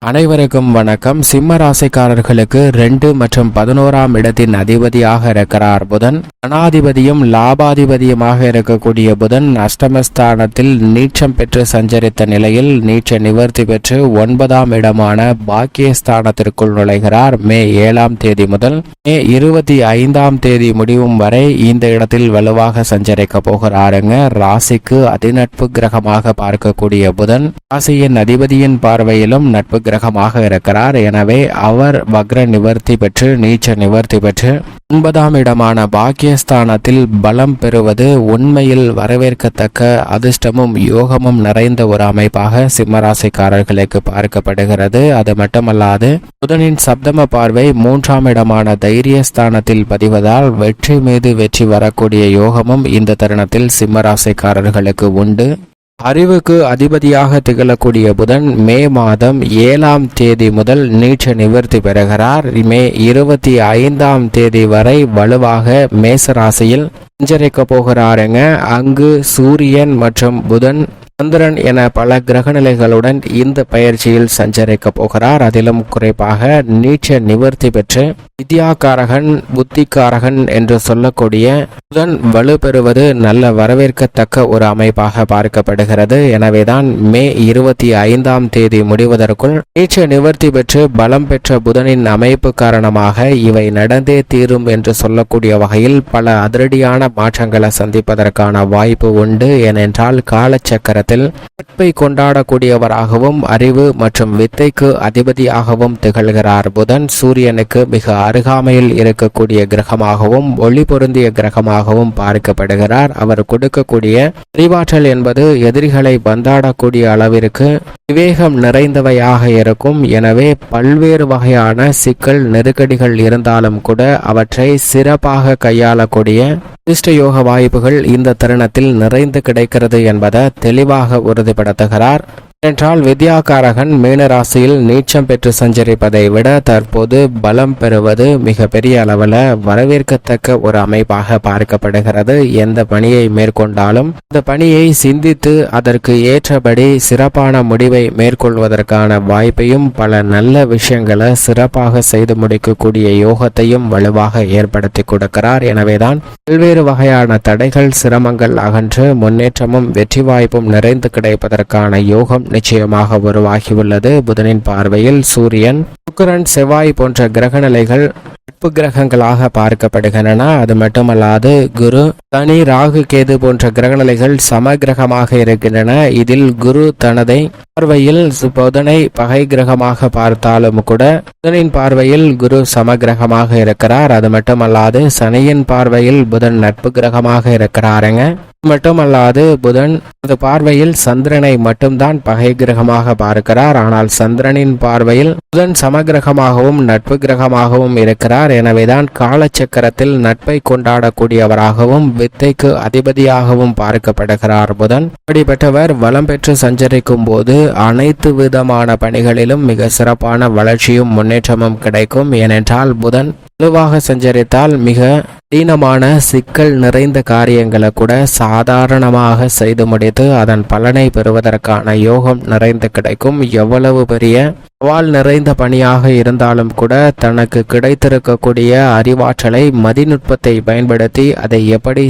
அனைவருக்கும் வணக்கம். சிம்ம ராசிக்காரர்களுக்கு 2 மற்றும் 11ஆம் இடத்தின் அதிபதியாக இருக்கிறார் புதன். தனாதிபதியும் லாபாதிபதியுமாக இருக்கக்கூடிய புதன் அஷ்டமஸ்தானத்தில் நீச்சம் பெற்று சஞ்சரித்த நிலையில் நீச்ச நிவர்த்தி பெற்று 9ஆம் இடமான பாக்கியஸ்தானத்திற்குள் நுழைகிறார். மே 7ஆம் தேதி முதல் மே 25ஆம் தேதி முடிவும் வரை இந்த இடத்தில் வலுவாக சஞ்சரிக்க போகிறாருங்க. ராசிக்கு அதிநட்பு கிரகமாக பார்க்கக்கூடிய புதன் ராசியின் அதிபதியின் பார்வையிலும் நட்பு கிரகமாக இருக்கிறார். எனவே அவர் வக்ர நிவர்த்தி பெற்று நீச்ச நிவர்த்தி பெற்று 9ஆம் இடமான பாக்கியஸ்தானத்தில் பலம் பெறுவது உண்மையில் வரவேற்கத்தக்க அதிர்ஷ்டமும் யோகமும் நிறைந்த ஒரு அமைப்பாக சிம்மராசிக்காரர்களுக்கு பார்க்கப்படுகிறது. அது மட்டுமல்லாது புதனின் சப்தம பார்வை 3ஆம் இடமான தைரியஸ்தானத்தில் பதிவதால் வெற்றி மீது வெற்றி வரக்கூடிய யோகமும் இந்த தருணத்தில் சிம்மராசிக்காரர்களுக்கு உண்டு. அறிவுக்கு அதிபதியாக திகழக்கூடிய புதன் மே மாதம் 7ஆம் தேதி முதல் நீச்ச நிவர்த்தி பெறுகிறார். மே 25ஆம் தேதி வரை வலுவாக மேசராசியில் சஞ்சரிக்க போகிறாருங்க. அங்கு சூரியன் மற்றும் புதன் சந்திரன் என பல கிரகநிலைகளுடன் இந்த பயிற்சியில் சஞ்சரிக்க போகிறார். அதிலும் குறிப்பாக நீச்ச நிவர்த்தி பெற்று வித்யாகாரகன் புத்திகாரகன் என்று சொல்லக்கூடிய புதன் வலு பெறுவது நல்ல வரவேற்கத்தக்க ஒரு அமைப்பாக பார்க்கப்படுகிறது. எனவேதான் மே 25ஆம் தேதி முடிவதற்குள் நீச்ச நிவர்த்தி பெற்று பலம் பெற்ற புதனின் அமைப்பு காரணமாக இவை நடந்தே தீரும் என்று சொல்லக்கூடிய வகையில் பல அதிரடியான மாற்றங்களை சந்திப்பதற்கான வாய்ப்பு உண்டு. ஏனென்றால் காலச்சக்கர நட்பை கொண்டாடக்கூடியவராகவும் அறிவு மற்றும் வித்தைக்கு அதிபதியாகவும் திகழ்கிறார் புதன். சூரியனுக்கு மிக அருகாமையில் இருக்கக்கூடிய கிரகமாகவும் ஒளி பொருந்திய கிரகமாகவும் பார்க்கப்படுகிறார். அவர் கொடுக்கக்கூடிய அறிவாற்றல் என்பது எதிரிகளை பந்தாடக்கூடிய அளவிற்கு விவேகம் நிறைந்தவையாக இருக்கும். எனவே பல்வேறு வகையான சிக்கல் நெருக்கடிகள் இருந்தாலும் கூட அவற்றை சிறப்பாக கையாளக்கூடிய அதிர்ஷ்ட யோக வாய்ப்புகள் இந்த தருணத்தில் நிறைந்து கிடைக்கிறது என்பதை தெளிவாக உறுதிப்படுத்துகிறார். என்றால் வித்யாகாரகன் மீனராசியில் நீச்சம் பெற்று சஞ்சரிப்பதை விட தற்போது பலம் பெறுவது மிக பெரிய அளவில் வரவேற்கத்தக்க ஒரு அமைப்பாக பார்க்கப்படுகிறது. எந்த பணியை மேற்கொண்டாலும் அந்த பணியை சிந்தித்து அதற்கு ஏற்றபடி சிறப்பான முடிவை மேற்கொள்வதற்கான வாய்ப்பையும் பல நல்ல விஷயங்களை சிறப்பாக செய்து முடிக்கக்கூடிய யோகத்தையும் வலுவாக ஏற்படுத்தி கொடுக்கிறார். எனவேதான் பல்வேறு வகையான தடைகள் சிரமங்கள் அகன்று முன்னேற்றமும் வெற்றி வாய்ப்பும் நிறைந்து கிடைப்பதற்கான யோகம் நிச்சயமாக உருவாகியுள்ளது. புதனின் பார்வையில் சூரியன் சுக்கிரன் செவ்வாய் போன்ற கிரகநிலைகள் நட்பு கிரகங்களாக பார்க்கப்படுகின்றன. அது மட்டுமல்லாது குரு சனி ராகு கேது போன்ற கிரகநிலைகள் சம கிரகமாக இருக்கின்றன. இதில் குரு தனதை பார்வையில் புதனை பகை கிரகமாக பார்த்தாலும் கூட புதனின் பார்வையில் குரு சம கிரகமாக இருக்கிறார். அது மட்டுமல்லாது சனியின் பார்வையில் புதன் நட்பு கிரகமாக இருக்கிறாருங்க. மட்டுமல்லாது புதன் பார்வையில் சந்திரனை மட்டும்தான் பகை கிரகமாக பார்க்கிறார். ஆனால் சந்திரனின் பார்வையில் புதன் சமகிரகமாகவும் நட்பு கிரகமாகவும் இருக்கிறார். எனவேதான் காலச்சக்கரத்தில் நட்பை கொண்டாடக்கூடியவராகவும் வித்தைக்கு அதிபதியாகவும் பார்க்கப்படுகிறார் புதன். அப்படிப்பட்டவர் வளம் பெற்று சஞ்சரிக்கும் போது அனைத்து விதமான பணிகளிலும் மிக சிறப்பான வளர்ச்சியும் முன்னேற்றமும் கிடைக்கும். ஏனென்றால் புதன் வலுவாக சஞ்சரித்தால் மிக கடினமான சிக்கல் நிறைந்த காரியங்களை கூட சாதாரணமாக செய்து முடித்து அதன் பலனை பெறுவதற்கான யோகம் நிறைந்து கிடைக்கும். எவ்வளவு பெரிய சவால் நிறைந்த பணியாக இருந்தாலும் கூட தனக்கு கிடைத்திருக்கக்கூடிய அறிவாற்றலை மதிநுட்பத்தை பயன்படுத்தி அதை எப்படி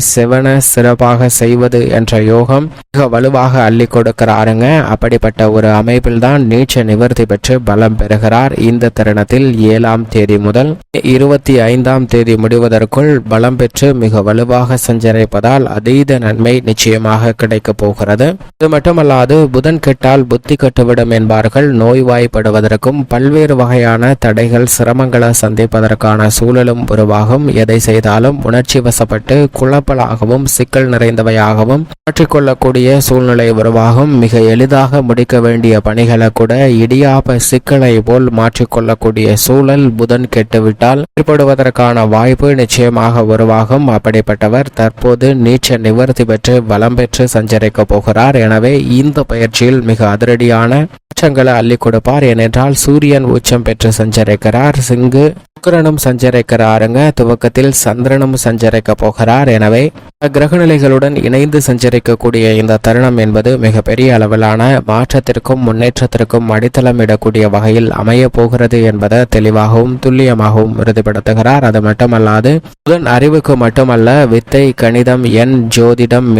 சிறப்பாக செய்வது என்ற யோகம் மிக வலுவாக அள்ளி கொடுக்கிறாருங்க. அப்படிப்பட்ட ஒரு அமைப்பில் தான் நீச்ச நிவர்த்தி பெற்று பலம் பெறுகிறார். இந்த தருணத்தில் 7ஆம் தேதி முதல் 25ஆம் தேதி முடிவதற்குள் பலம் பெற்று மிக வலுவாக சஞ்சரிப்பதால் அதீத நன்மை நிச்சயமாக கிடைக்கப் போகிறது. இது மட்டுமல்லாது புதன் கெட்டால் புத்தி கட்டுவிடும் என்பார்கள். நோய்வாய்ப்படுவதற்கும் பல்வேறு வகையான தடைகள் சிரமங்களை சந்திப்பதற்கான சூழலும் உருவாகும். எதை செய்தாலும் உணர்ச்சி வசப்பட்டு குழப்பலாகவும் சிக்கல் நிறைந்தவையாகவும் மாற்றிக்கொள்ளக்கூடிய சூழ்நிலை உருவாகும். மிக எளிதாக முடிக்க வேண்டிய பணிகளை கூட இடியாப்ப சிக்கலை போல் மாற்றிக்கொள்ளக்கூடிய சூழல் புதன் கெட்டுவிட்டால் ஏற்படுவதற்கான வாய்ப்பு நிச்சயமாக உருவாகும். அப்படிப்பட்டவர் தற்போது நீச்ச நிவர்த்தி பெற்று பலம் பெற்று சஞ்சரிக்க போகிறார். எனவே இந்த பயிற்சியில் மிக அதிரடியான மாற்றங்களை அள்ளி கொடுப்பார். ஏனென்றால் சூரியன் உச்சம் பெற்று சஞ்சரிக்கிறார். சிங்கு சுக்கிரனும் சஞ்சரிக்கிறாருங்க. துவக்கத்தில் சந்திரனும் சஞ்சரிக்க போகிறார். எனவே கிரகநிலைகளுடன் இணைந்து சஞ்சரிக்கக்கூடிய இந்த தருணம் என்பது மிக பெரிய அளவிலான மாற்றத்திற்கும் முன்னேற்றத்திற்கும் அடித்தளமிடக்கூடிய வகையில் அமைய போகிறது என்பதை தெளிவாகவும் துல்லியமாகவும் உறுதிப்படுத்துகிறார். அது மட்டுமல்லாது புதன் அறிவுக்கு மட்டுமல்ல, வித்தை, கணிதம், எண், ஜோதிடம்,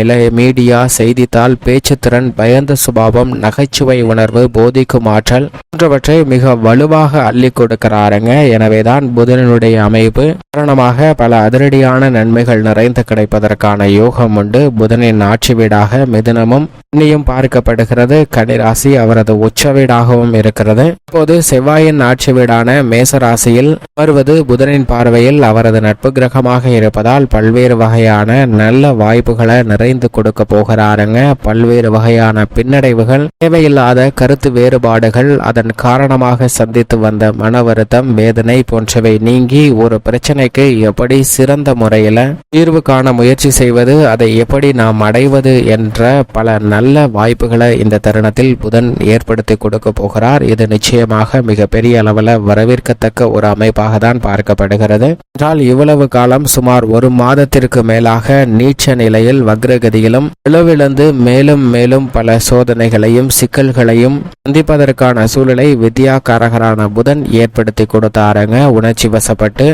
மீடியா, செய்தித்தாள், பேச்சுத்திறன், பயந்த சுபாவம், நகைச்சுவை உணர்வு, போதிக்கும் ஆற்றல் போன்றவற்றை மிக வலுவாக அள்ளி கொடுக்கிறாருங்க. எனவேதான் புதனுடைய அமைப்பு காரணமாக பல அதிரடியான நன்மைகள் நிறைந்து கிடைப்பதற்கான யோகம் உண்டு. புதனின் ஆட்சி வீடாக மிதுனமும் கன்னியும் பார்க்கப்படுகிறது. கன்னிராசி அவரது உச்ச வீடாகவும் இருக்கிறது. இப்போது செவ்வாயின் ஆட்சி வீடான மேசராசியில் வருவது புதனின் பார்வையில் அவரது நட்பு கிரகமாக இருப்பதால் பல்வேறு வகையான நல்ல வாய்ப்புகளை நிறைந்து கொடுக்க போகிறாருங்க. பல்வேறு வகையான பின்னடைவுகள், தேவையில்லாத கருத்து வேறுபாடுகள், அதன் காரணமாக சந்தித்து வந்த மன வருத்தம், வேதனை போன்றவை நீங்கி ஒரு பிரச்சனைக்கு எப்படி சிறந்த முறையில் தீர்வு காண முயற்சி செய்வது, அதை எப்படி நாம் அடைவது என்ற பல நல்ல வாய்ப்புகளை இந்த தருணத்தில் புதன் ஏற்படுத்தி கொடுக்க போகிறார். இது நிச்சயமாக மிக பெரிய அளவில் வரவேற்கத்தக்க ஒரு அமைப்பாக தான் பார்க்கப்படுகிறது. என்றால் இவ்வளவு காலம் சுமார் ஒரு மாதத்திற்கு மேலாக நீச்ச நிலையில் வக்ரகதியிலும் இளவிழந்து மேலும் மேலும் பல சோதனைகளையும் சிக்கல்களையும் சந்திப்பதற்கான சூழலை வித்யாகாரகரான புதன் ஏற்படுத்தி கொடுத்தாருங்க. உணர்ச்சி வசப்பட்டு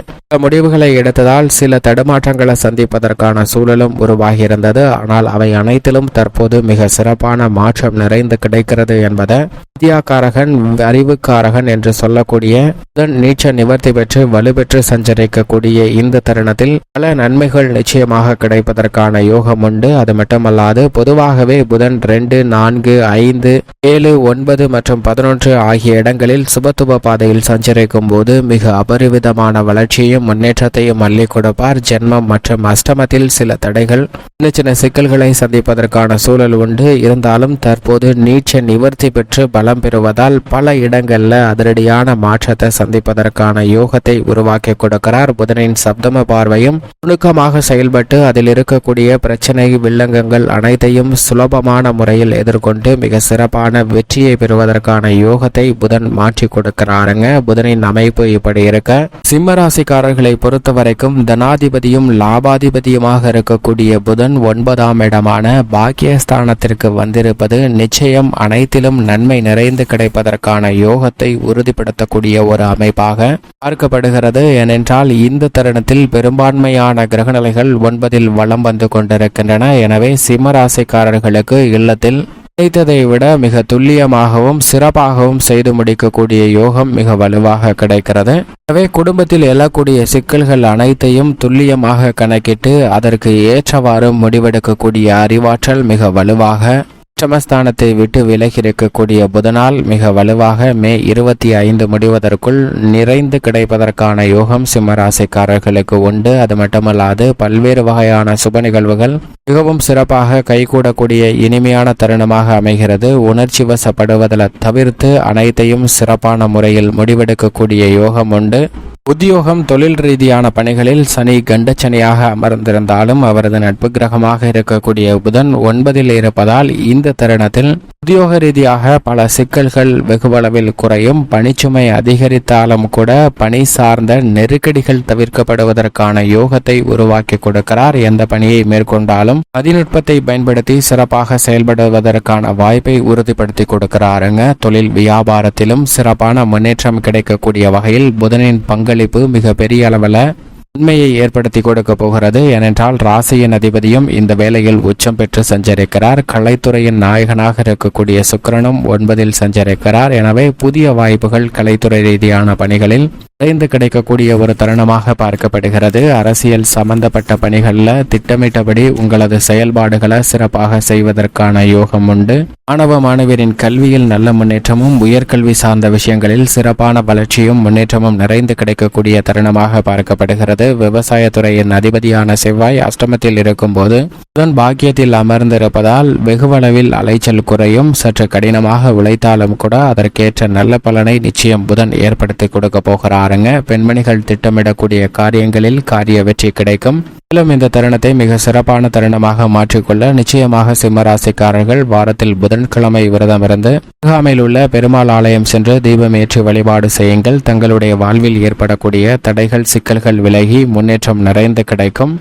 முடிவுகளை எடுத்ததால் சில தடுமாற்றங்களை சந்திப்பதற்கான சூழலும் உருவாகியிருந்தது. ஆனால் அவை அனைத்திலும் தற்போது மிக சிறப்பான மாற்றம் நிறைந்து கிடைக்கிறது என்பதை வித்யாகாரகன், அறிவுக்காரகன் என்று சொல்லக்கூடிய புதன் நீச்ச நிவர்த்தி பெற்று வலுப்பெற்று சஞ்சரிக்கக்கூடிய இந்த தருணத்தில் பல நன்மைகள் நிச்சயமாக கிடைப்பதற்கான யோகம் உண்டு. அது மட்டுமல்லாது பொதுவாகவே புதன் 2, 4, 5, 7, 9 மற்றும் 11 ஆகிய இடங்களில் சுபத்துவ பாதையில் சஞ்சரிக்கும் போது மிக அபரிவிதமான வளர்ச்சியையும் முன்னேற்றத்தையும் அள்ளி கொடுப்பார். ஜென்மம் மற்றும் அஷ்டமத்தில் சில தடைகள், சின்ன சின்ன சிக்கல்களை சந்திப்பதற்கான சூழல் உண்டு. இருந்தாலும் தற்போது நீச்ச நிவர்த்தி பெற்று பலம் பெறுவதால் பல இடங்கள்ல அதிரடியான மாற்றத்தை சந்திப்பதற்கான யோகத்தை உருவாக்கி கொடுக்கிறார். புதனின் சப்தம பார்வையும் நுணுக்கமாக செயல்பட்டு அதில் இருக்கக்கூடிய பிரச்சனை, வில்லங்கங்கள் அனைத்தையும் சுலபமான முறையில் எதிர்கொண்டு மிக சிறப்பான வெற்றியை பெறுவதற்கான யோகத்தை புதன் மாற்றி கொடுக்கிறாருங்க. புதனின் அமைப்பு இப்படி இருக்க, சிம்மராசிக்காரர்களை பொறுத்த வரைக்கும் தனாதிபதியும் லாபாதிபதியுமாக இருக்கக்கூடிய புதன் 9ஆம் இடமான பாக்கியஸ்தானத்திற்கு வந்திருப்பது நிச்சயம் அனைத்திலும் நன்மை நிறைந்து கிடைப்பதற்கான யோகத்தை உறுதிப்படுத்தக்கூடிய ஒரு அமைப்பாக பார்க்கப்படுகிறது. ஏனென்றால் இந்த தருணத்தில் பெரும்பான்மையான கிரகநிலைகள் 9இல் வலம் வந்து கொண்டிருக்கின்றன. எனவே சிம்மராசிக்காரர்களுக்கு இல்லத்தில் நினைத்ததை விட மிக துல்லியமாகவும் சிறப்பாகவும் செய்து முடிக்கக்கூடிய யோகம் மிக வலுவாக கிடைக்கிறது. எனவே குடும்பத்தில் எழக்கூடிய சிக்கல்கள் அனைத்தையும் துல்லியமாக கணக்கிட்டு அதற்கு ஏற்றவாறு முடிவெடுக்கக்கூடிய அறிவாற்றல் மிக வலுவாக அஷ்டமஸ்தானத்தை விட்டு விலகி இருக்கக்கூடிய புதனால் மிக வலுவாக மே 25 முடிவதற்குள் நிறைந்து கிடைப்பதற்கான யோகம் சிம்மராசிக்காரர்களுக்கு உண்டு. அது மட்டுமல்லாது பல்வேறு வகையான சுப நிகழ்வுகள் மிகவும் சிறப்பாக கைகூடக்கூடிய இனிமையான தருணமாக அமைகிறது. உணர்ச்சி வசப்படுவதில் தவிர்த்து அனைத்தையும் சிறப்பான முறையில் முடிவெடுக்கக்கூடிய யோகம் உண்டு. உத்தியோகம், தொழில் ரீதியான பணிகளில் சனி கண்டச்சனியாக அமர்ந்திருந்தாலும் அவரது நட்பு கிரகமாக இருக்கக்கூடிய புதன் 9இல் இருப்பதால் இந்த தருணத்தில் உத்தியோக ரீதியாக பல சிக்கல்கள் வெகுவளவில் குறையும். பணிச்சுமை அதிகரித்தாலும் கூட பணி சார்ந்த நெருக்கடிகள் தவிர்க்கப்படுவதற்கான யோகத்தை உருவாக்கி கொடுக்கிறார். எந்த பணியை மேற்கொண்டாலும் மதிநுட்பத்தை பயன்படுத்தி சிறப்பாக செயல்படுவதற்கான வாய்ப்பை உறுதிப்படுத்தி கொடுக்கிறாருங்க. தொழில் வியாபாரத்திலும் சிறப்பான முன்னேற்றம் கிடைக்கக்கூடிய வகையில் புதனின் பங்களிப்பு மிக பெரிய அளவில் உண்மையை ஏற்படுத்தி கொடுக்க போகிறது. ஏனென்றால் ராசியின் அதிபதியும் இந்த வேளையில் உச்சம் பெற்று சஞ்சரிக்கிறார். கலைத்துறையின் நாயகனாக இருக்கக்கூடிய சுக்கிரனும் 9இல் சஞ்சரிக்கிறார். எனவே புதிய வாய்ப்புகள் கலைத்துறை ரீதியான பணிகளில் நிறைந்து கிடைக்கக்கூடிய ஒரு தருணமாக பார்க்கப்படுகிறது. அரசியல் சம்பந்தப்பட்ட பணிகளில் திட்டமிட்டபடி உங்களது செயல்பாடுகளை சிறப்பாக செய்வதற்கான யோகம் உண்டு. மாணவ மாணவியரின் கல்வியில் நல்ல முன்னேற்றமும் உயர்கல்வி சார்ந்த விஷயங்களில் சிறப்பான வளர்ச்சியும் முன்னேற்றமும் நிறைந்து கிடைக்கக்கூடிய தருணமாக பார்க்கப்படுகிறது. விவசாயத்துறையின் அதிபதியான செவ்வாய் அஷ்டமத்தில் இருக்கும் போது புதன் பாக்கியத்தில் அமர்ந்திருப்பதால் வெகுவளவில் அலைச்சல் குறையும். சற்று கடினமாக உழைத்தாலும் கூட அதற்கேற்ற நல்ல பலனை நிச்சயம் புதன் ஏற்படுத்தி கொடுக்க போகிறார். பாருங்க. பெண்மணிகள் திட்டமிடக்கூடிய காரியங்களில் காரிய வெற்றி கிடைக்கும். மேலும் இந்த தருணத்தை மிக சிறப்பான தருணமாக மாற்றிக்கொள்ள நிச்சயமாக சிம்மராசிக்காரர்கள் வாரத்தில் புதன்கிழமை விரதமிருந்து அருகாமையில் உள்ள பெருமாள் ஆலயம் சென்று தீபம் ஏற்றி வழிபாடு செய்யுங்கள். தங்களுடைய வாழ்வில் ஏற்படக்கூடிய தடைகள் சிக்கல்கள் விலகி முன்னேற்றம் நிறைந்து கிடைக்கும்.